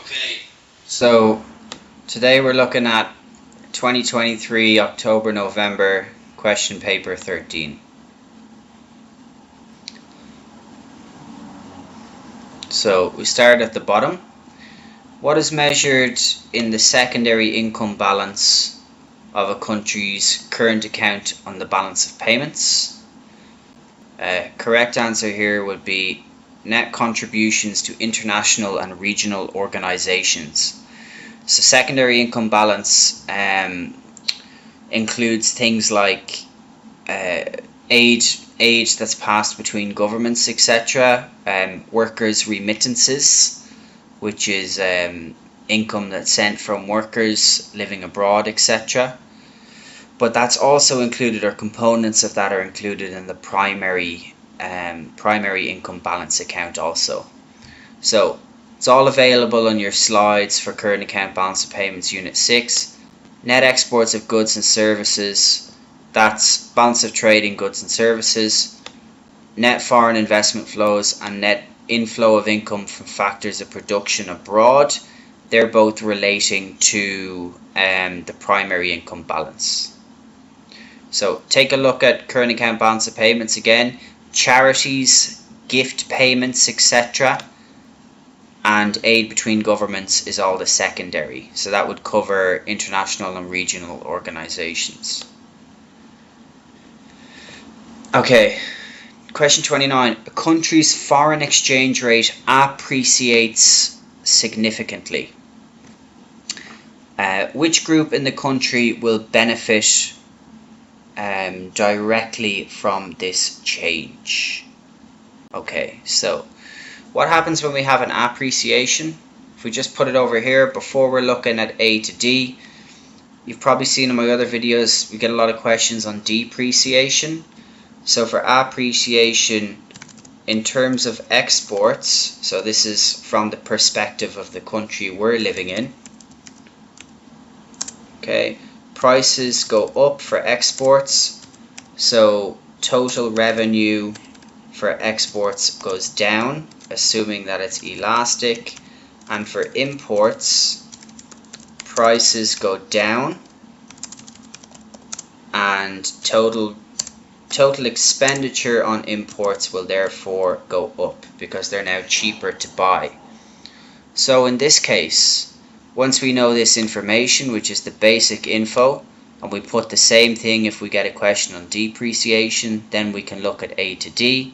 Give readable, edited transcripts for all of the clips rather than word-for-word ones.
Okay, so today we're looking at 2023 October-November question paper 13. So we start at the bottom. What is measured in the secondary income balance of a country's current account on the balance of payments? Correct answer here would be net contributions to international and regional organizations. So secondary income balance includes things like aid that's passed between governments, etc. Workers' remittances, which is income that's sent from workers living abroad, etc. But that's also included, or components of that are included in the primary income balance account also. So it's all available on your slides for current account balance of payments unit 6. Net exports of goods and services, that's balance of trade in goods and services. Net foreign investment flows and net inflow of income from factors of production abroad, they're both relating to the primary income balance. So take a look at current account balance of payments again. Charities, gift payments, etc. and aid between governments is all the secondary. So that would cover international and regional organizations. Okay, question 29. A country's foreign exchange rate appreciates significantly. Which group in the country will benefit directly from this change? Okay, so what happens when we have an appreciation? If we just put it over here before we're looking at A to D, you've probably seen in my other videos we get a lot of questions on depreciation. So for appreciation in terms of exports, so this is from the perspective of the country we're living in. Okay, prices go up for exports, so total revenue for exports goes down, assuming that it's elastic, and for imports prices go down and total expenditure on imports will therefore go up because they're now cheaper to buy. So in this case, once we know this information, which is the basic info, and we put the same thing if we get a question on depreciation, then we can look at A to D.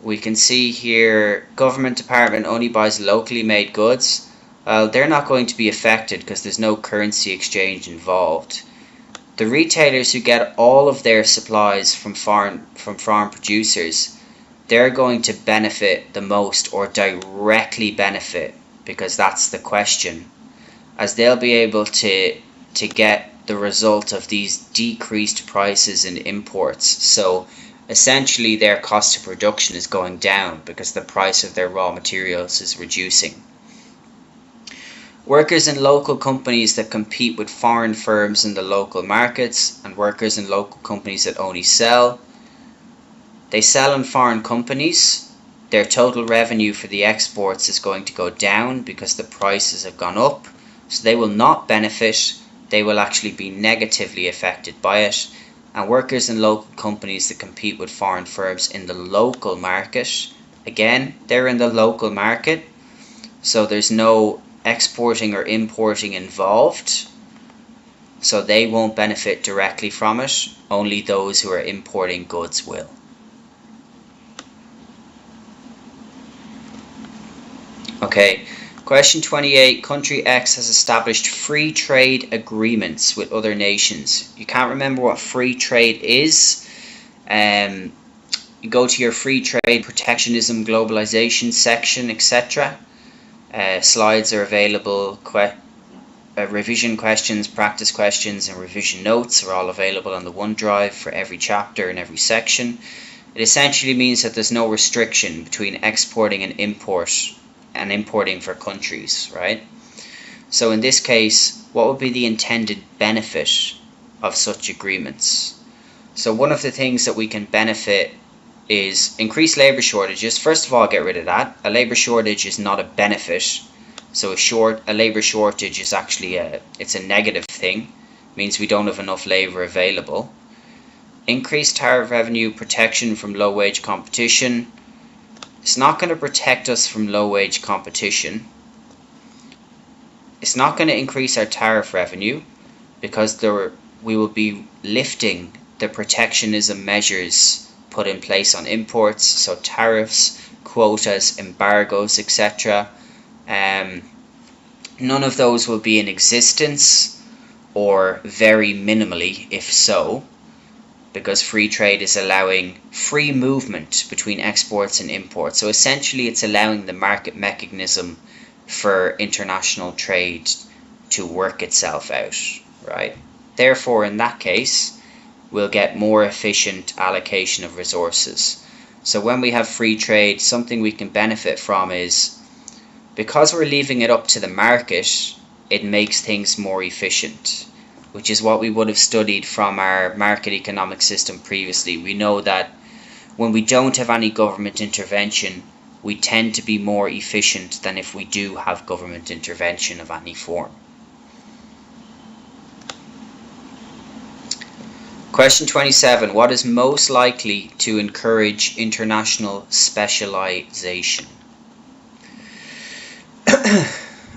We can see here government department only buys locally made goods. Well, they're not going to be affected because there's no currency exchange involved. The retailers who get all of their supplies from foreign producers, they're going to benefit the most, or directly benefit, because that's the question, as they'll be able to get the result of these decreased prices in imports. So essentially their cost of production is going down because the price of their raw materials is reducing. Workers in local companies that compete with foreign firms in the local markets, and workers in local companies that only sell. They sell in foreign companies. Their total revenue for the exports is going to go down because the prices have gone up. So they will not benefit. They will actually be negatively affected by it. And workers in local companies that compete with foreign firms in the local market, again, they're in the local market. So there's no exporting or importing involved, so they won't benefit directly from it. Only those who are importing goods will. Okay, question 28. Country X has established free trade agreements with other nations. You can't remember what free trade is? You go to your free trade, protectionism, globalization section, etc. Slides are available, revision questions, practice questions, and revision notes are all available on the OneDrive for every chapter and every section. It essentially means that there's no restriction between exporting and importing for countries, right? So in this case, what would be the intended benefit of such agreements? So one of the things that we can benefit is increased labour shortages. First of all, get rid of that. A labour shortage is not a benefit. So a labour shortage is actually it's a negative thing. It means we don't have enough labour available. Increased tariff revenue, protection from low wage competition. It's not going to protect us from low wage competition. It's not going to increase our tariff revenue because we will be lifting the protectionism measures put in place on imports, so tariffs, quotas, embargoes, etc. None of those will be in existence, or very minimally if so, because free trade is allowing free movement between exports and imports. So essentially it's allowing the market mechanism for international trade to work itself out, right? Therefore, in that case, we'll get more efficient allocation of resources. So when we have free trade, something we can benefit from is, because we're leaving it up to the market, it makes things more efficient, which is what we would have studied from our market economic system previously. We know that when we don't have any government intervention, we tend to be more efficient than if we do have government intervention of any form. Question 27. What is most likely to encourage international specialization?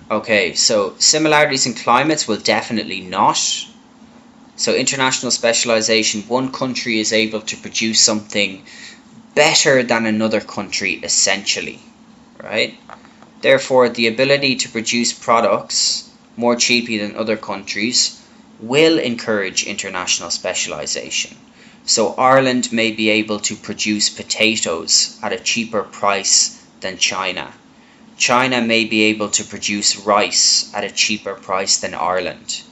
Okay, so similarities in climates will definitely not. So international specialization, one country is able to produce something better than another country essentially, right? Therefore, the ability to produce products more cheaply than other countries will encourage international specialization. So Ireland may be able to produce potatoes at a cheaper price than China. China may be able to produce rice at a cheaper price than Ireland.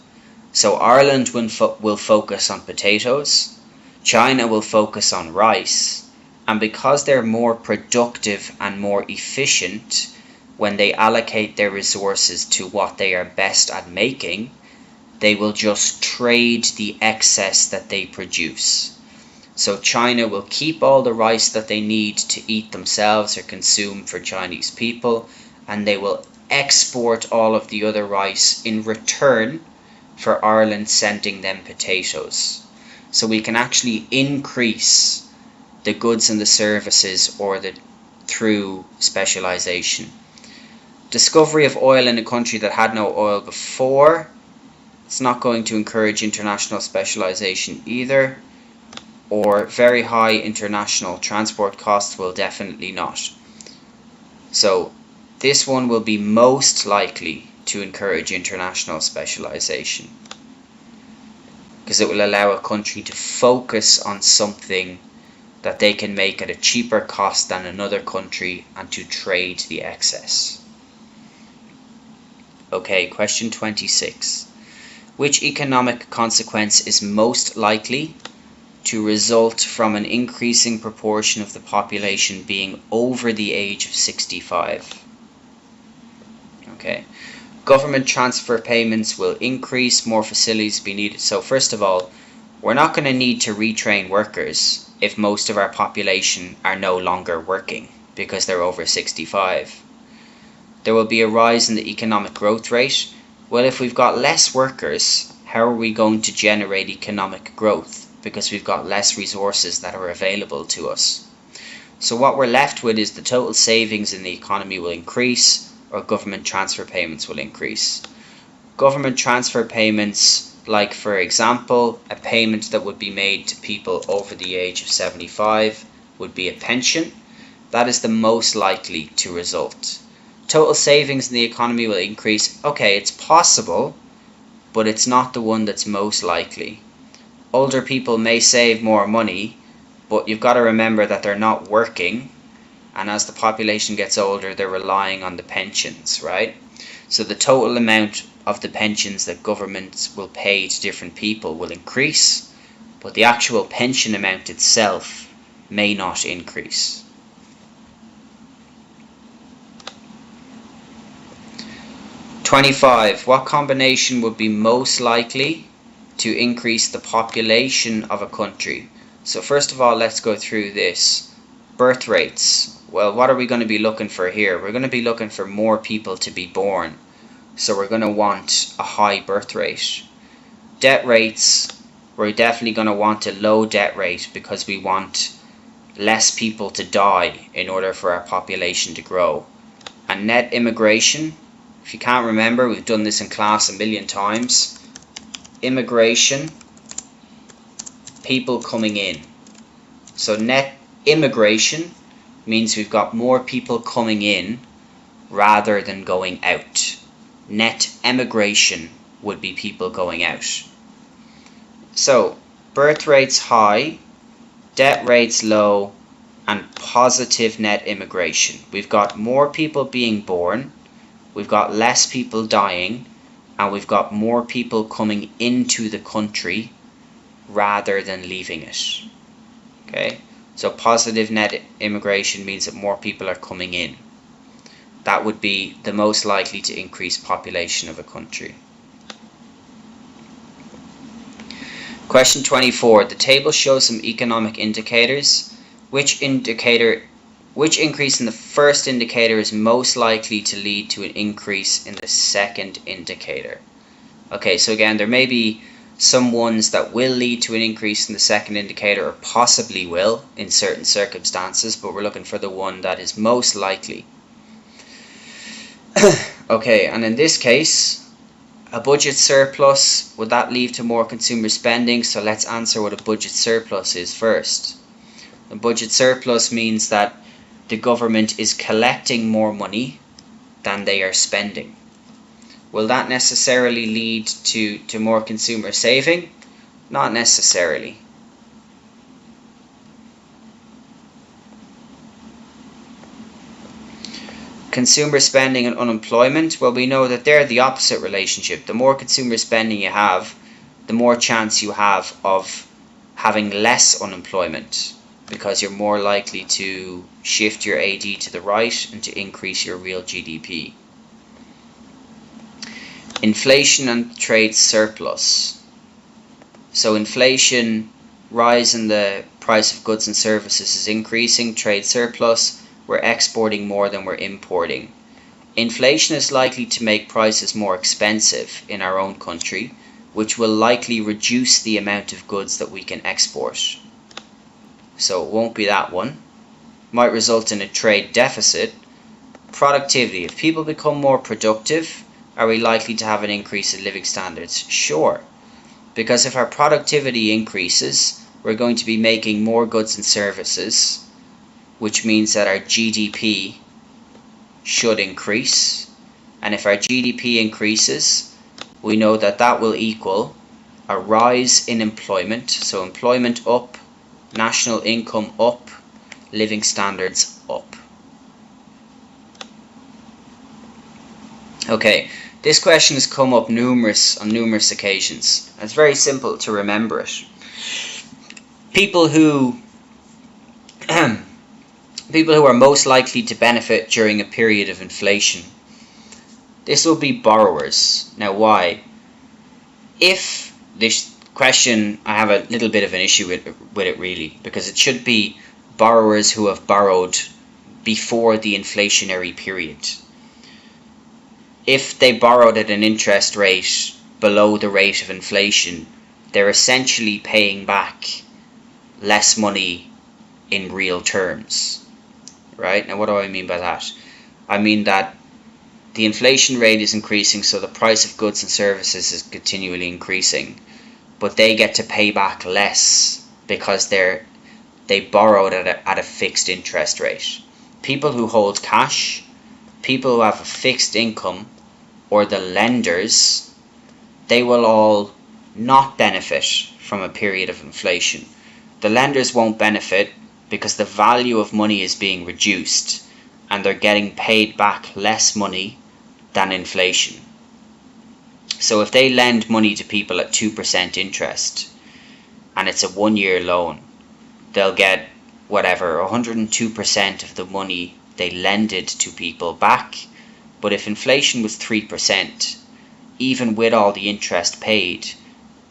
So Ireland will focus on potatoes, China will focus on rice, and because they're more productive and more efficient when they allocate their resources to what they are best at making, they will just trade the excess that they produce. So China will keep all the rice that they need to eat themselves or consume for Chinese people, and they will export all of the other rice in return for Ireland sending them potatoes. So we can actually increase the goods and the services through specialization. Discovery of oil in a country that had no oil before, it's not going to encourage international specialization either, or very high international transport costs will definitely not. So this one will be most likely to encourage international specialization, because it will allow a country to focus on something that they can make at a cheaper cost than another country and to trade the excess. Okay, question 26. Which economic consequence is most likely to result from an increasing proportion of the population being over the age of 65? Okay. Government transfer payments will increase, more facilities be needed. So first of all, we're not going to need to retrain workers if most of our population are no longer working because they're over 65. There will be a rise in the economic growth rate. Well, if we've got less workers, how are we going to generate economic growth? Because we've got less resources that are available to us. So what we're left with is the total savings in the economy will increase, or government transfer payments will increase. Government transfer payments, like for example, a payment that would be made to people over the age of 75 would be a pension. That is the most likely to result. Total savings in the economy will increase. Okay, it's possible, but it's not the one that's most likely. Older people may save more money, but you've got to remember that they're not working, and as the population gets older, they're relying on the pensions, right? So the total amount of the pensions that governments will pay to different people will increase, but the actual pension amount itself may not increase. (25) What combination would be most likely to increase the population of a country? So first of all, let's go through this. Birth rates. Well, what are we going to be looking for here? We're going to be looking for more people to be born. So we're going to want a high birth rate. Debt rates, we're definitely going to want a low debt rate because we want less people to die in order for our population to grow. And net immigration, if you can't remember, we've done this in class a million times. Immigration, people coming in. So net immigration means we've got more people coming in rather than going out. Net emigration would be people going out. So birth rates high, debt rates low, and positive net immigration. We've got more people being born, we've got less people dying, and we've got more people coming into the country rather than leaving it. Okay, so positive net immigration means that more people are coming in. That would be the most likely to increase population of a country. Question 24. The table shows some economic indicators. Which increase in the first indicator is most likely to lead to an increase in the second indicator? Okay, so again, there may be some ones that will lead to an increase in the second indicator, or possibly will in certain circumstances, but we're looking for the one that is most likely. Okay, and in this case, a budget surplus, would that lead to more consumer spending? So let's answer what a budget surplus is first. A budget surplus means that the government is collecting more money than they are spending. Will that necessarily lead to more consumer saving? Not necessarily. Consumer spending and unemployment, well, we know that they're the opposite relationship. The more consumer spending you have, the more chance you have of having less unemployment, because you're more likely to shift your AD to the right and to increase your real GDP. Inflation and trade surplus. So inflation, rise in the price of goods and services is increasing. Trade surplus, we're exporting more than we're importing. Inflation is likely to make prices more expensive in our own country, which will likely reduce the amount of goods that we can export. So it won't be that one. Might result in a trade deficit. Productivity. If people become more productive, are we likely to have an increase in living standards? Sure. Because if our productivity increases, we're going to be making more goods and services, which means that our GDP should increase. And if our GDP increases, we know that that will equal a rise in employment. So employment up, national income up, living standards up. Okay, this question has come up on numerous occasions. It's very simple to remember it. People who are most likely to benefit during a period of inflation, this will be borrowers. Now why? If this question, I have a little bit of an issue with it really, because it should be borrowers who have borrowed before the inflationary period. If they borrowed at an interest rate below the rate of inflation, they're essentially paying back less money in real terms. Right? Now what do I mean by that? I mean that the inflation rate is increasing, so the price of goods and services is continually increasing, but they get to pay back less because they borrowed at a fixed interest rate. People who hold cash, people who have a fixed income, or the lenders, they will all not benefit from a period of inflation. The lenders won't benefit because the value of money is being reduced and they're getting paid back less money than inflation. So if they lend money to people at 2% interest and it's a 1-year loan, they'll get whatever, 102% of the money they lended to people back. But if inflation was 3%, even with all the interest paid,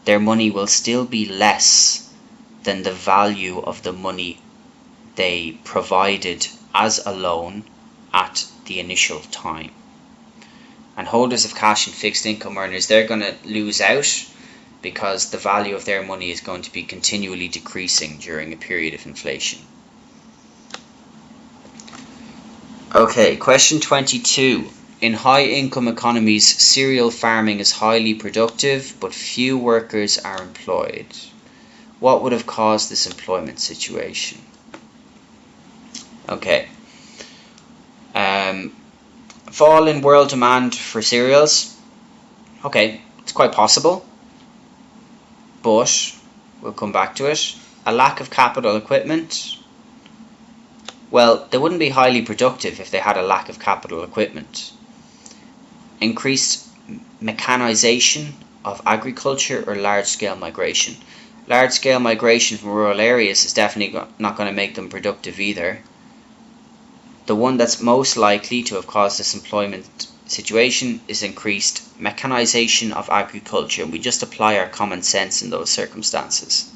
their money will still be less than the value of the money they provided as a loan at the initial time. And holders of cash and fixed income earners, they're going to lose out because the value of their money is going to be continually decreasing during a period of inflation. Okay, question 22. In high-income economies, cereal farming is highly productive, but few workers are employed. What would have caused this employment situation? Okay. Fall in world demand for cereals. Okay, it's quite possible, but we'll come back to it. A lack of capital equipment. Well, they wouldn't be highly productive if they had a lack of capital equipment. Increased mechanization of agriculture or large-scale migration. Large-scale migration from rural areas is definitely not going to make them productive either. The one that's most likely to have caused this employment situation is increased mechanization of agriculture, and we just apply our common sense in those circumstances.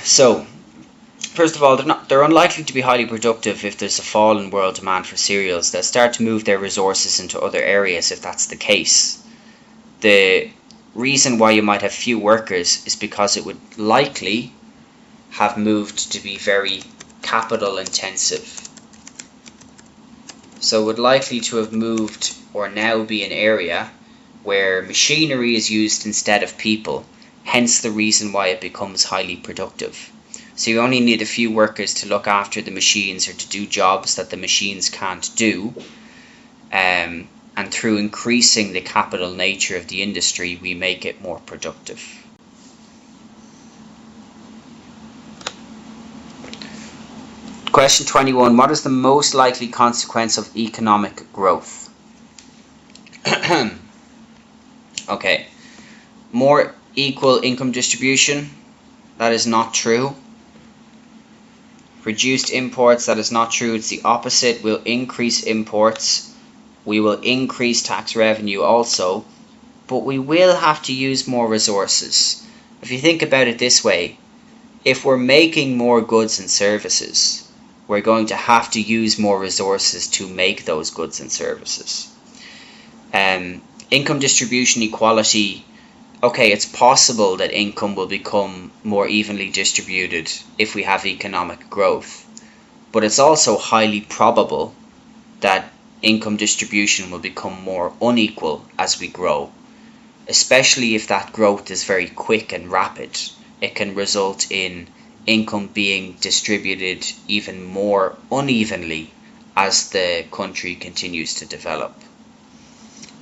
So, first of all, they're unlikely to be highly productive if there's a fall in world demand for cereals. They'll start to move their resources into other areas if that's the case. The reason why you might have few workers is because it would likely have moved to be very capital intensive. So it would likely to have moved or now be an area where machinery is used instead of people, hence the reason why it becomes highly productive. So you only need a few workers to look after the machines or to do jobs that the machines can't do. And through increasing the capital nature of the industry, we make it more productive. Question 21. What is the most likely consequence of economic growth? Okay. More equal income distribution. That is not true. Reduced imports. That is not true. It's the opposite. We'll increase imports. We will increase tax revenue also. But we will have to use more resources. If you think about it this way, if we're making more goods and services, we're going to have to use more resources to make those goods and services. Income distribution equality. Okay, it's possible that income will become more evenly distributed if we have economic growth. But it's also highly probable that income distribution will become more unequal as we grow, especially if that growth is very quick and rapid. It can result in income being distributed even more unevenly as the country continues to develop.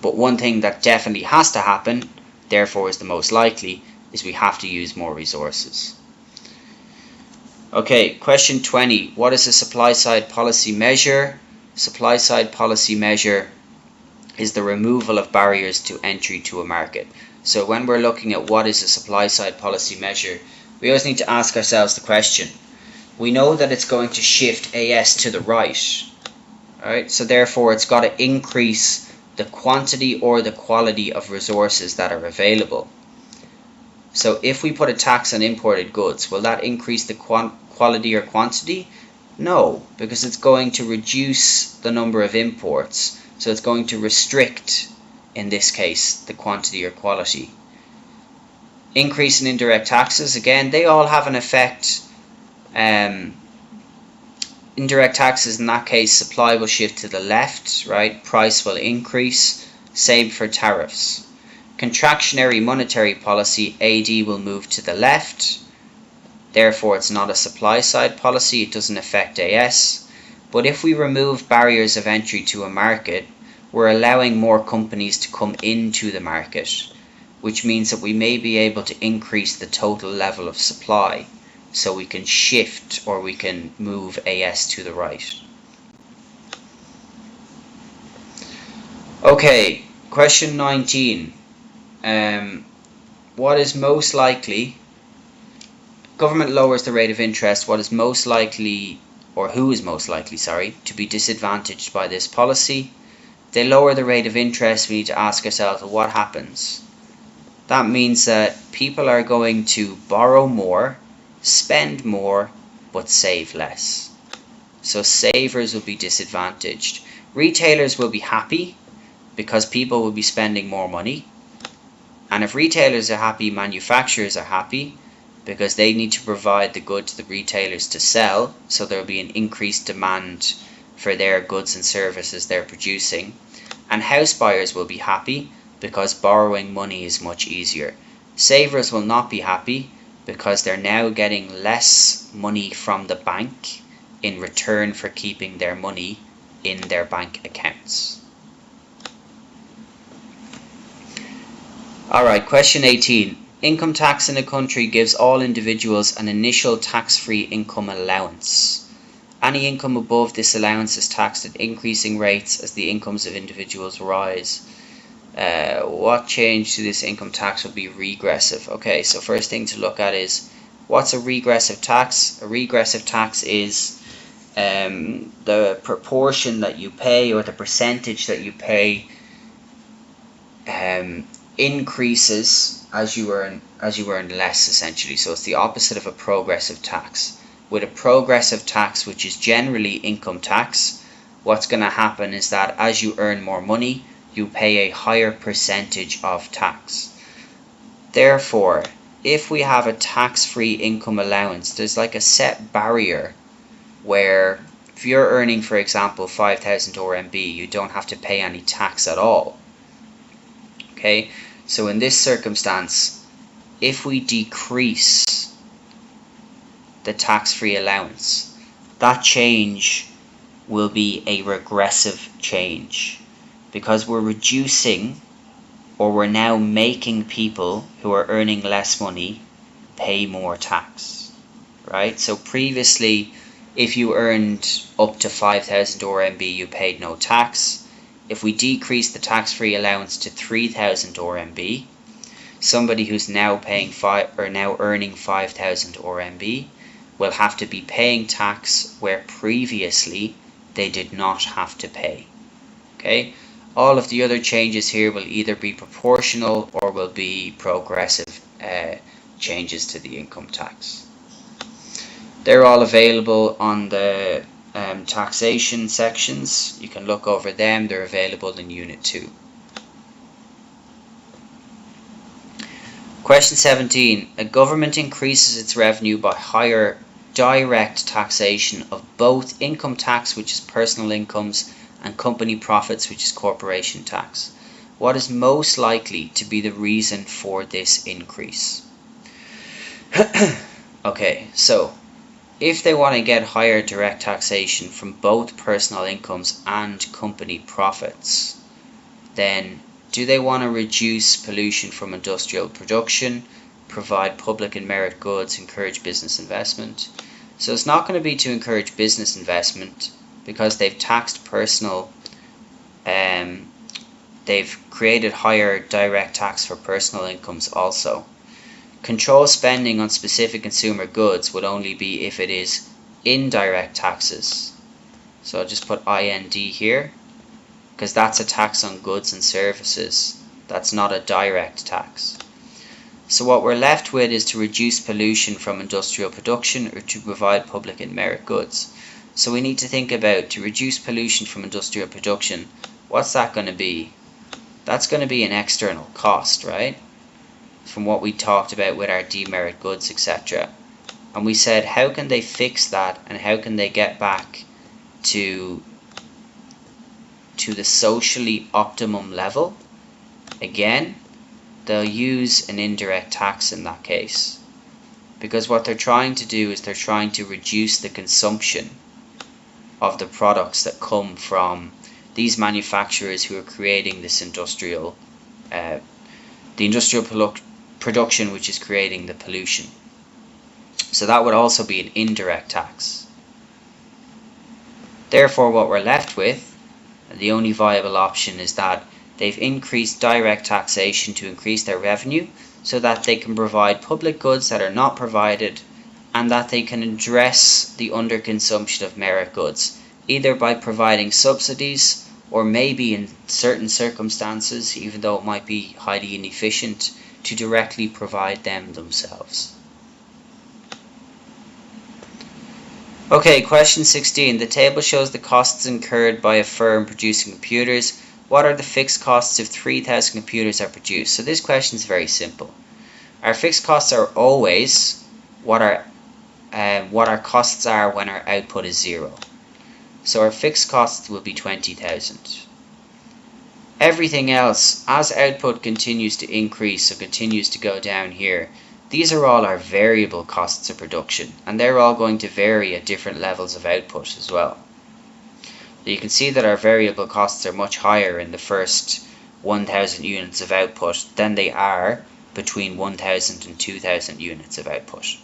But one thing that definitely has to happen, therefore is the most likely, is we have to use more resources. Okay, question 20. What is a supply side policy measure? Supply side policy measure is the removal of barriers to entry to a market. So when we're looking at what is a supply side policy measure, we always need to ask ourselves the question. We know that it's going to shift AS to the right. Alright, so therefore it's got to increase the quantity or the quality of resources that are available. So if we put a tax on imported goods, will that increase the quality or quantity? No, because it's going to reduce the number of imports. So it's going to restrict, in this case, the quantity or quality. Increase in indirect taxes, again, they all have an effect. Indirect taxes, in that case, supply will shift to the left, right? Price will increase. Same for tariffs. Contractionary monetary policy, AD will move to the left. Therefore, it's not a supply side policy. It doesn't affect AS. But if we remove barriers of entry to a market, we're allowing more companies to come into the market, which means that we may be able to increase the total level of supply, so we can shift or we can move AS to the right. Okay, question 19. What is most likely? Government lowers the rate of interest. What is most likely, or who is most likely, to be disadvantaged by this policy? They lower the rate of interest. We need to ask ourselves, what happens? That means that people are going to borrow more, spend more, but save less. So savers will be disadvantaged. Retailers will be happy because people will be spending more money. And if retailers are happy, manufacturers are happy because they need to provide the goods to the retailers to sell. So there will be an increased demand for their goods and services they're producing. And house buyers will be happy because borrowing money is much easier. Savers will not be happy because they're now getting less money from the bank in return for keeping their money in their bank accounts. Alright, question 18. Income tax in a country gives all individuals an initial tax-free income allowance. Any income above this allowance is taxed at increasing rates as the incomes of individuals rise. What change to this income tax will be regressive? Okay, so first thing to look at is, what's a regressive tax? A regressive tax is the proportion that you pay, or the percentage that you pay, increases as you earn less, essentially. So it's the opposite of a progressive tax. With a progressive tax, which is generally income tax, what's going to happen is that as you earn more money, you pay a higher percentage of tax. Therefore, if we have a tax-free income allowance, there's like a set barrier where if you're earning, for example, 5,000 RMB, you don't have to pay any tax at all. Okay, so in this circumstance, if we decrease the tax-free allowance, that change will be a regressive change, because we're reducing, or we're now making people who are earning less money pay more tax, right? So previously, if you earned up to 5,000 RMB, you paid no tax. If we decrease the tax-free allowance to 3,000 RMB, somebody who's now earning 5,000 RMB will have to be paying tax where previously they did not have to pay. Okay, all of the other changes here will either be proportional or will be progressive changes to the income tax. They're all available on the taxation sections. You can look over them. They're available in Unit 2. Question 17. A government increases its revenue by higher direct taxation of both income tax, which is personal incomes, and company profits, which is corporation tax. What is most likely to be the reason for this increase? Okay, so if they want to get higher direct taxation from both personal incomes and company profits, then do they want to reduce pollution from industrial production, provide public and merit goods, encourage business investment? So it's not going to be to encourage business investment, because they've taxed personal, they've created higher direct tax for personal incomes also. Control spending on specific consumer goods would only be if it is indirect taxes. So I'll just put IND here, because that's a tax on goods and services. That's not a direct tax. So what we're left with is to reduce pollution from industrial production, or to provide public and merit goods. So we need to think about, to reduce pollution from industrial production, what's that going to be? That's going to be an external cost, right? From what we talked about with our demerit goods, etc. And we said, how can they fix that, and how can they get back to the socially optimum level? Again, they'll use an indirect tax in that case, because what they're trying to do is they're trying to reduce the consumption of the products that come from these manufacturers who are creating this industrial production, which is creating the pollution. So that would also be an indirect tax. Therefore, what we're left with, the only viable option, is that they've increased direct taxation to increase their revenue, so that they can provide public goods that are not provided, and that they can address the underconsumption of merit goods, either by providing subsidies, or maybe in certain circumstances, even though it might be highly inefficient, to directly provide them themselves. Okay, question 16. The table shows the costs incurred by a firm producing computers. What are the fixed costs if 3,000 computers are produced? So this question is very simple. Our fixed costs are always what our costs are when our output is 0. So our fixed costs will be 20,000. Everything else, as output continues to increase, so continues to go down here, these are all our variable costs of production, and they're all going to vary at different levels of output as well. So you can see that our variable costs are much higher in the first 1,000 units of output than they are between 1,000 and 2,000 units of output.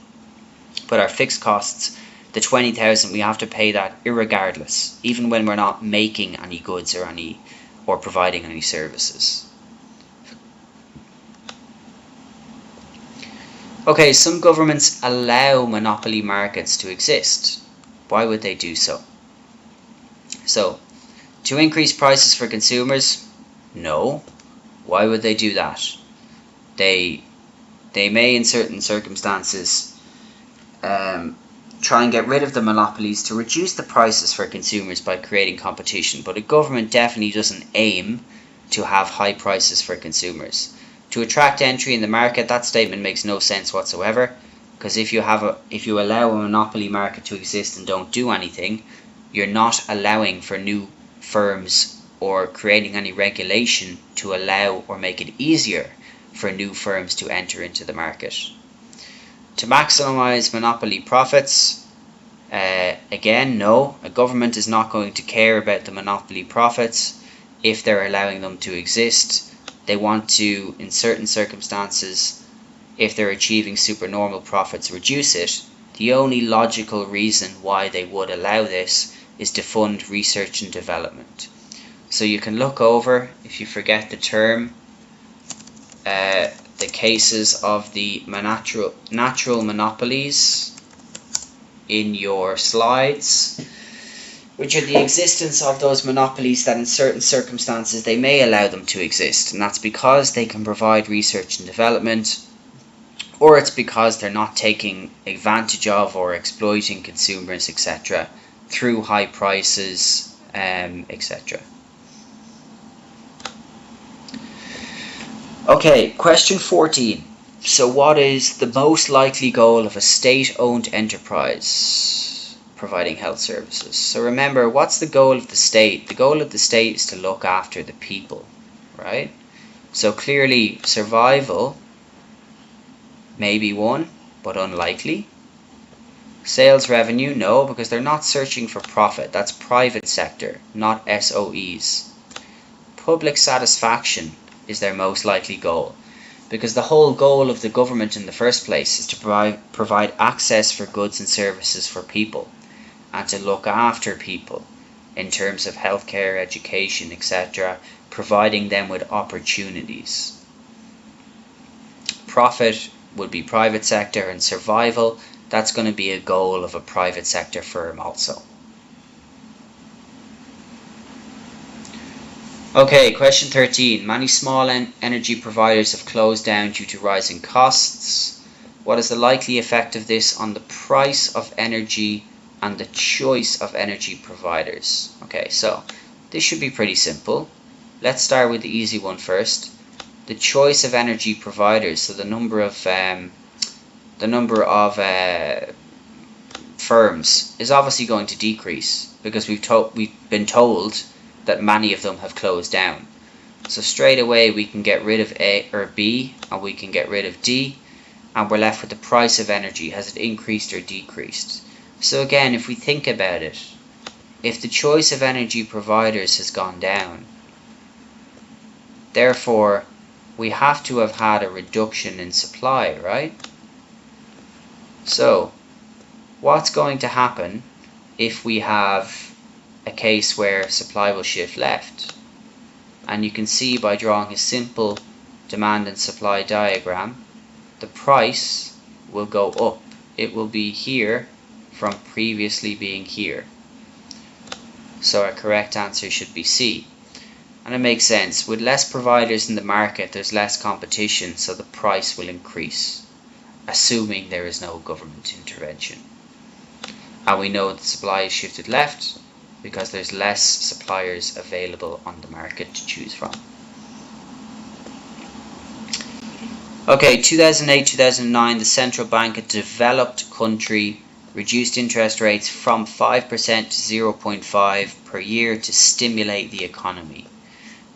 But our fixed costs, the 20,000, we have to pay that irregardless, even when we're not making any goods or providing any services. Okay, some governments allow monopoly markets to exist. Why would they do so? So, to increase prices for consumers? No. Why would they do that? They may, in certain circumstances, try and get rid of the monopolies to reduce the prices for consumers by creating competition, but a government definitely doesn't aim to have high prices for consumers. To attract entry in the market, that statement makes no sense whatsoever, because if you allow a monopoly market to exist and don't do anything, you're not allowing for new firms or creating any regulation to allow or make it easier for new firms to enter into the market. To maximize monopoly profits, again, no, a government is not going to care about the monopoly profits if they're allowing them to exist. They want to, in certain circumstances, if they're achieving supernormal profits, reduce it. The only logical reason why they would allow this is to fund research and development. So you can look over, if you forget the term, the cases of the natural monopolies in your slides, which are the existence of those monopolies that in certain circumstances they may allow them to exist, and that's because they can provide research and development, or it's because they're not taking advantage of or exploiting consumers, etc., through high prices, etc. Okay, question 14. So what is the most likely goal of a state-owned enterprise providing health services? So remember, what's the goal of the state? The goal of the state is to look after the people, right? So clearly, survival may be one, but unlikely. Sales revenue, no, because they're not searching for profit. That's private sector, not SOEs. Public satisfaction is their most likely goal, because the whole goal of the government in the first place is to provide access for goods and services for people and to look after people in terms of healthcare, education, etc., providing them with opportunities. Profit would be private sector, and survival, that's going to be a goal of a private sector firm also. Okay, question 13. Many small energy providers have closed down due to rising costs. What is the likely effect of this on the price of energy and the choice of energy providers? Okay, so this should be pretty simple. Let's start with the easy one first. The choice of energy providers, so the number of firms is obviously going to decrease, because we've been told that many of them have closed down. So straight away we can get rid of A or B, and we can get rid of D, and we're left with the price of energy. Has it increased or decreased? So again, if we think about it, if the choice of energy providers has gone down, therefore we have to have had a reduction in supply, right? So what's going to happen if we have a case where supply will shift left? And you can see by drawing a simple demand and supply diagram, the price will go up. It will be here from previously being here. So our correct answer should be C. And it makes sense. With less providers in the market, there's less competition, so the price will increase, assuming there is no government intervention. And we know the supply is shifted left because there's less suppliers available on the market to choose from. Okay, 2008-2009, the central bank of developed country reduced interest rates from 5% to 0.5 per year to stimulate the economy.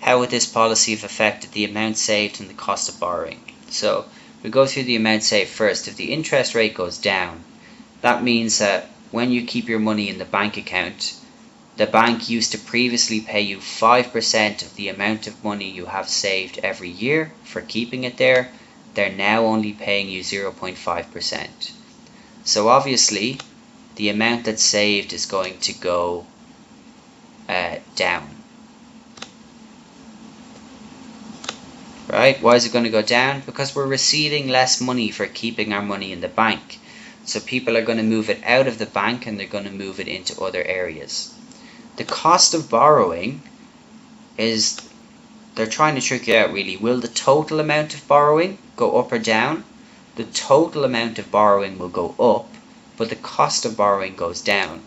How would this policy have affected the amount saved and the cost of borrowing? So we go through the amount saved first. If the interest rate goes down, that means that when you keep your money in the bank account, the bank used to previously pay you 5% of the amount of money you have saved every year for keeping it there. They're now only paying you 0.5%. So obviously, the amount that's saved is going to go down. Right? Why is it going to go down? Because we're receiving less money for keeping our money in the bank. So people are going to move it out of the bank and they're going to move it into other areas. The cost of borrowing is, they're trying to trick you out really. Will the total amount of borrowing go up or down? The total amount of borrowing will go up, but the cost of borrowing goes down.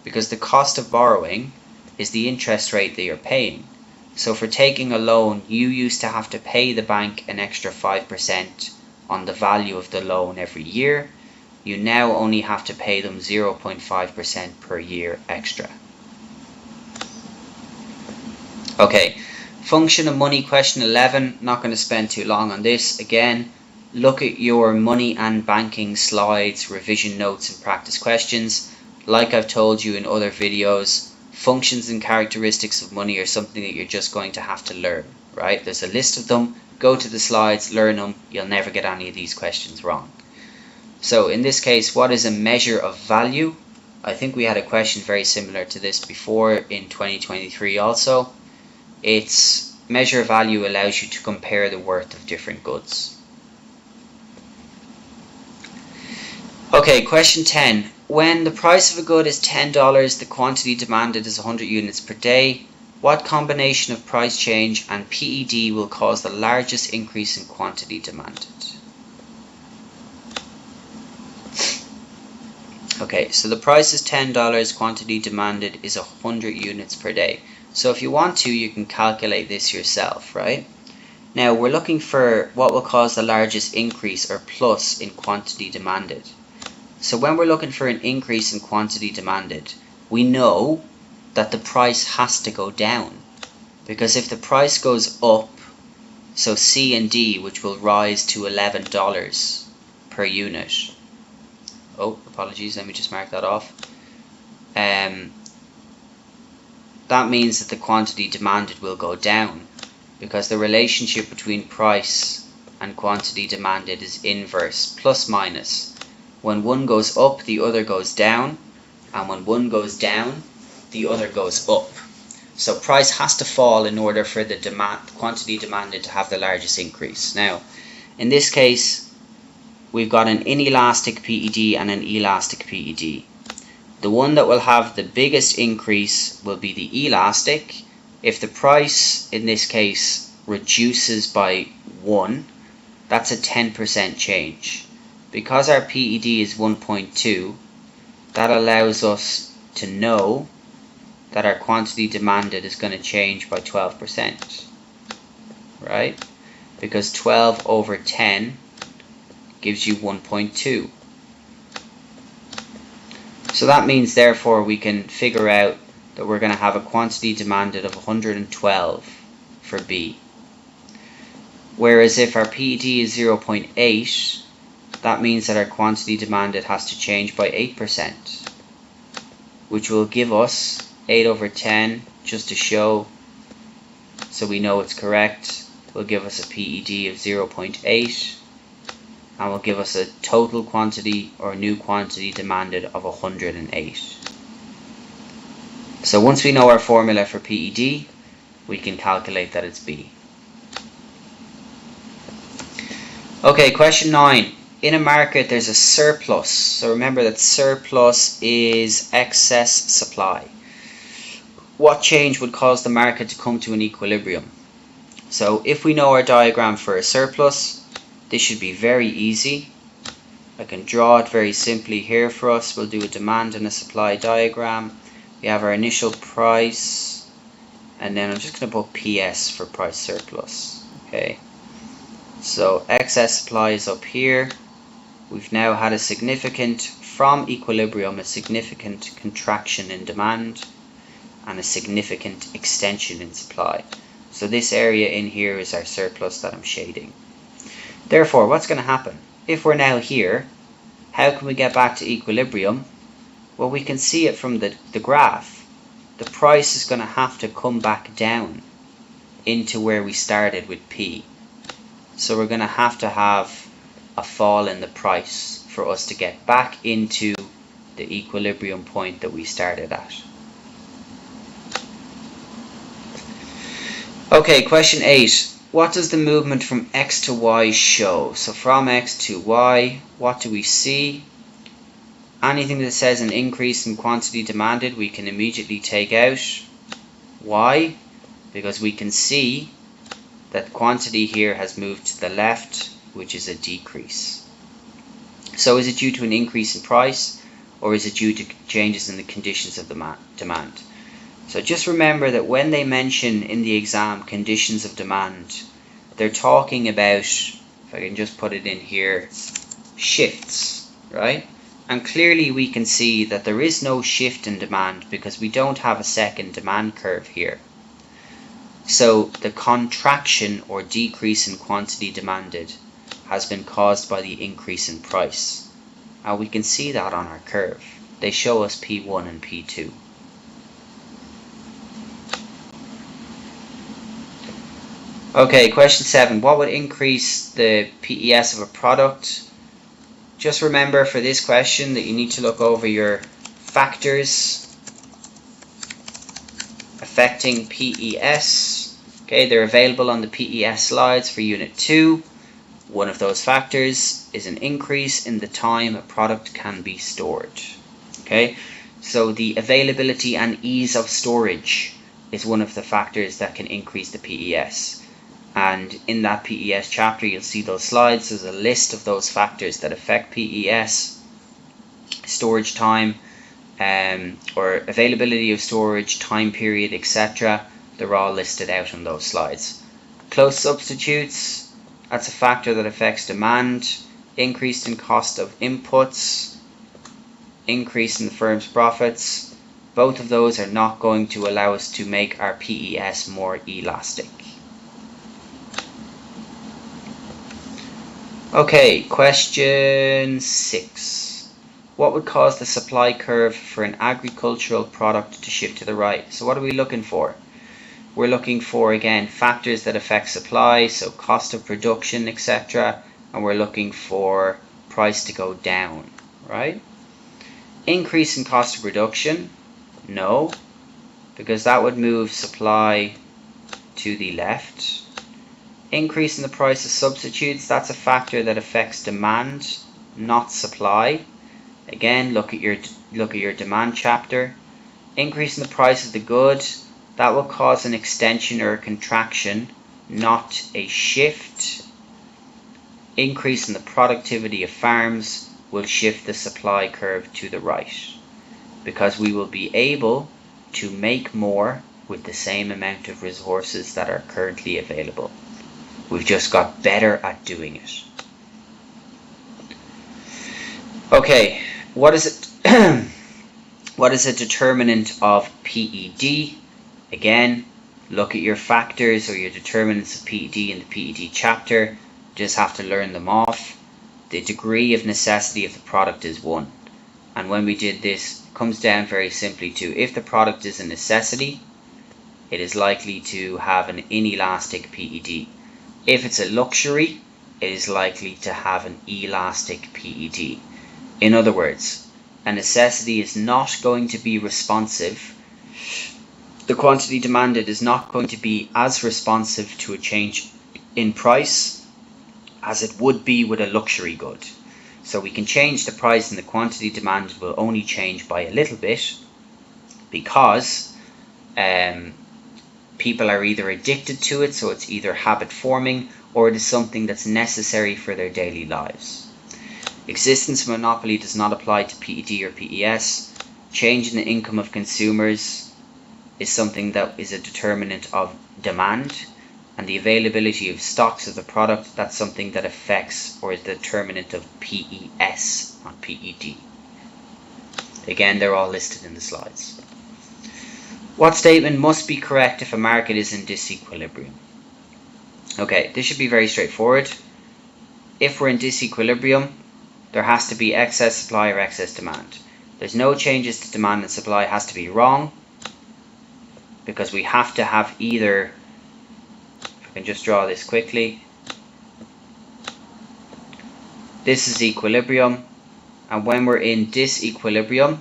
Because the cost of borrowing is the interest rate that you're paying. So for taking a loan, you used to have to pay the bank an extra 5% on the value of the loan every year. You now only have to pay them 0.5% per year extra. Okay, function of money, question 11. Not going to spend too long on this. Again, look at your money and banking slides, revision notes and practice questions. Like I've told you in other videos, functions and characteristics of money are something that you're just going to have to learn, right? There's a list of them. Go to the slides, learn them. You'll never get any of these questions wrong. So in this case, what is a measure of value? I think we had a question very similar to this before in 2023 also. Its measure of value allows you to compare the worth of different goods. Okay, question 10. When the price of a good is $10, the quantity demanded is 100 units per day, what combination of price change and PED will cause the largest increase in quantity demanded? Okay, so the price is $10, quantity demanded is 100 units per day. So if you want to, you can calculate this yourself, right? Now we're looking for what will cause the largest increase or plus in quantity demanded. So when we're looking for an increase in quantity demanded, we know that the price has to go down. Because if the price goes up, so C and D, which will rise to $11 per unit. Oh, apologies, let me just mark that off. That means that the quantity demanded will go down, because the relationship between price and quantity demanded is inverse, plus minus. When one goes up, the other goes down, and when one goes down, the other goes up. So price has to fall in order for the quantity demanded to have the largest increase. Now, in this case, we've got an inelastic PED and an elastic PED. The one that will have the biggest increase will be the elastic. If the price, in this case, reduces by 1, that's a 10% change. Because our PED is 1.2, that allows us to know that our quantity demanded is going to change by 12%. Right? Because 12 over 10 gives you 1.2. So that means therefore we can figure out that we're going to have a quantity demanded of 112 for B. Whereas if our PED is 0.8, that means that our quantity demanded has to change by 8%, which will give us 8 over 10, just to show, so we know it's correct, will give us a PED of 0.8. and will give us a total quantity or new quantity demanded of 108. So once we know our formula for PED, we can calculate that it's B. Okay, question 9. In a market there's a surplus. So remember that surplus is excess supply. What change would cause the market to come to an equilibrium? So if we know our diagram for a surplus, this should be very easy. I can draw it very simply here for us. We'll do a demand and a supply diagram. We have our initial price, and then I'm just going to put PS for price surplus. Okay, so excess supply is up here. We've now had a significant, from equilibrium, a significant contraction in demand and a significant extension in supply. So this area in here is our surplus that I'm shading. Therefore, what's going to happen? If we're now here, how can we get back to equilibrium? Well, we can see it from the graph. The price is going to have to come back down into where we started with P. So we're going to have a fall in the price for us to get back into the equilibrium point that we started at. Okay, question 8. What does the movement from X to Y show? So from X to Y, what do we see? Anything that says an increase in quantity demanded, we can immediately take out. Why? Because we can see that quantity here has moved to the left, which is a decrease. So is it due to an increase in price, or is it due to changes in the conditions of demand? So just remember that when they mention in the exam conditions of demand, they're talking about, if I can just put it in here, shifts, right? And clearly we can see that there is no shift in demand because we don't have a second demand curve here. So the contraction or decrease in quantity demanded has been caused by the increase in price. And we can see that on our curve. They show us P1 and P2. Okay, question 7. What would increase the PES of a product? Just remember for this question that you need to look over your factors affecting PES. Okay, they're available on the PES slides for Unit 2. One of those factors is an increase in the time a product can be stored. Okay, so the availability and ease of storage is one of the factors that can increase the PES. And in that PES chapter, you'll see those slides. There's a list of those factors that affect PES, storage time, or availability of storage, time period, etc. They're all listed out on those slides. Close substitutes, that's a factor that affects demand, increase in cost of inputs, increase in the firm's profits. Both of those are not going to allow us to make our PES more elastic. Okay, question 6. What would cause the supply curve for an agricultural product to shift to the right? So what are we looking for? We're looking for, again, factors that affect supply, so cost of production, etc. And we're looking for price to go down, right? Increase in cost of production? No, because that would move supply to the left. Increase in the price of substitutes, that's a factor that affects demand, not supply. Again, look at your demand chapter. Increase in the price of the good, that will cause an extension or a contraction, not a shift. Increase in the productivity of farms will shift the supply curve to the right, because we will be able to make more with the same amount of resources that are currently available. We've just got better at doing it. Okay, what is it? What is a determinant of PED? Again, look at your factors or your determinants of PED in the PED chapter. Just have to learn them off. The degree of necessity of the product is 1. And when we did this, it comes down very simply to if the product is a necessity, it is likely to have an inelastic PED. If it's a luxury, it is likely to have an elastic PED. In other words, a necessity is not going to be responsive. The quantity demanded is not going to be as responsive to a change in price as it would be with a luxury good. So we can change the price, and the quantity demanded will only change by a little bit because people are either addicted to it, so it's either habit forming, or it is something that's necessary for their daily lives. Existence of monopoly does not apply to PED or PES. Change in the income of consumers is something that is a determinant of demand, and the availability of stocks of the product, that's something that affects or is the determinant of PES, not PED. Again, they're all listed in the slides. What statement must be correct if a market is in disequilibrium? Okay, this should be very straightforward. If we're in disequilibrium, there has to be excess supply or excess demand. There's no changes to demand and supply has to be wrong, because we have to have either, if I can just draw this quickly, this is equilibrium, and when we're in disequilibrium,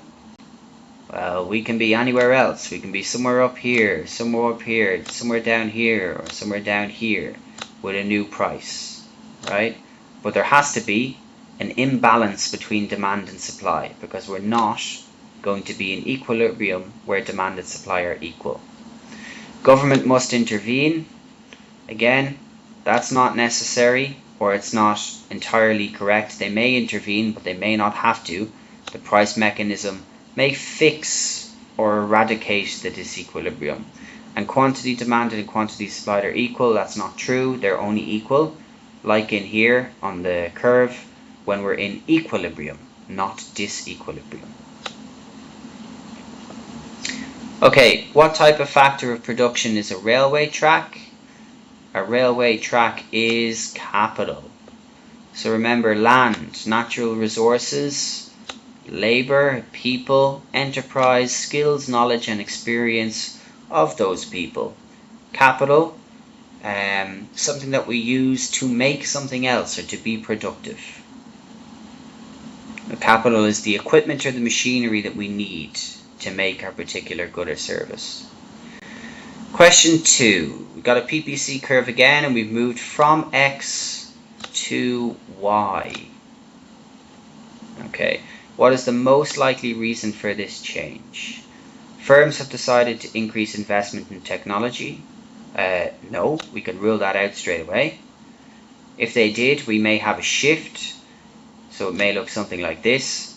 well, we can be anywhere else. We can be somewhere up here, somewhere down here, or somewhere down here with a new price, right? But there has to be an imbalance between demand and supply, because we're not going to be in equilibrium where demand and supply are equal. Government must intervene. Again, that's not necessary, or it's not entirely correct. They may intervene, but they may not have to. The price mechanism may fix or eradicate the disequilibrium. And quantity demanded and quantity supplied are equal. That's not true. They're only equal, like in here on the curve, when we're in equilibrium, not disequilibrium. Okay, what type of factor of production is a railway track? A railway track is capital. So remember, land, natural resources, labor, people, enterprise, skills, knowledge and experience of those people. Capital, something that we use to make something else or to be productive. The capital is the equipment or the machinery that we need to make our particular good or service. Question 2. We've got a PPC curve again, and we've moved from X to Y. Okay, what is the most likely reason for this change? Firms have decided to increase investment in technology. No, we can rule that out straight away. If they did, we may have a shift. So it may look something like this,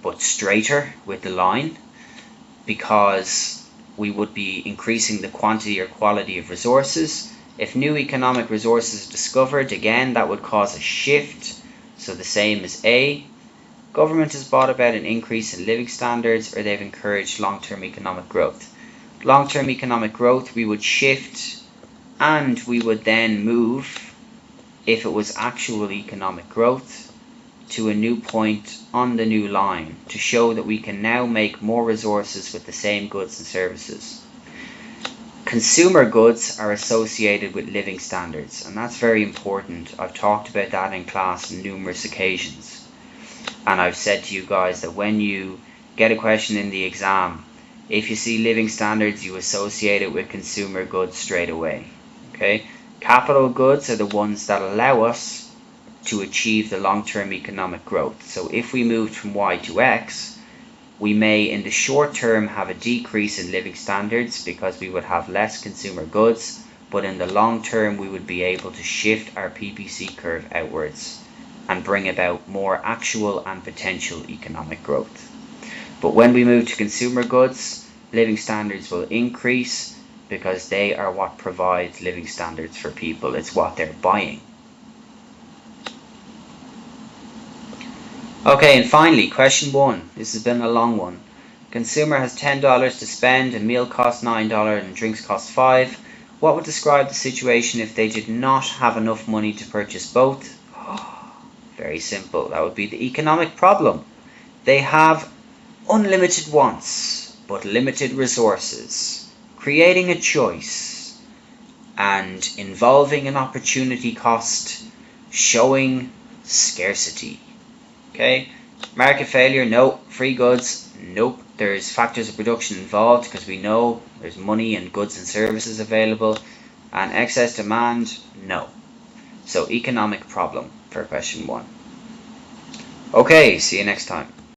but straighter with the line, because we would be increasing the quantity or quality of resources. If new economic resources are discovered, again, that would cause a shift. So the same as A. Government has brought about an increase in living standards, or they've encouraged long-term economic growth. Long-term economic growth, we would shift, and we would then move, if it was actual economic growth, to a new point on the new line to show that we can now make more resources with the same goods and services. Consumer goods are associated with living standards, and that's very important. I've talked about that in class on numerous occasions, and I've said to you guys that when you get a question in the exam, if you see living standards, you associate it with consumer goods straight away. Okay? Capital goods are the ones that allow us to achieve the long-term economic growth. So if we moved from Y to X, we may in the short term have a decrease in living standards because we would have less consumer goods, but in the long term we would be able to shift our PPC curve outwards and bring about more actual and potential economic growth. But when we move to consumer goods, living standards will increase, because they are what provides living standards for people. It's what they're buying. Okay, and finally, question 1. This has been a long one. Consumer has $10 to spend, a meal costs $9 and drinks cost $5. What would describe the situation if they did not have enough money to purchase both? Very simple. That would be the economic problem. They have unlimited wants, but limited resources. Creating a choice and involving an opportunity cost, showing scarcity. Okay, market failure, no. Free goods, nope. There's factors of production involved, because we know there's money and goods and services available. And excess demand, no. So economic problem for question 1. Okay, see you next time.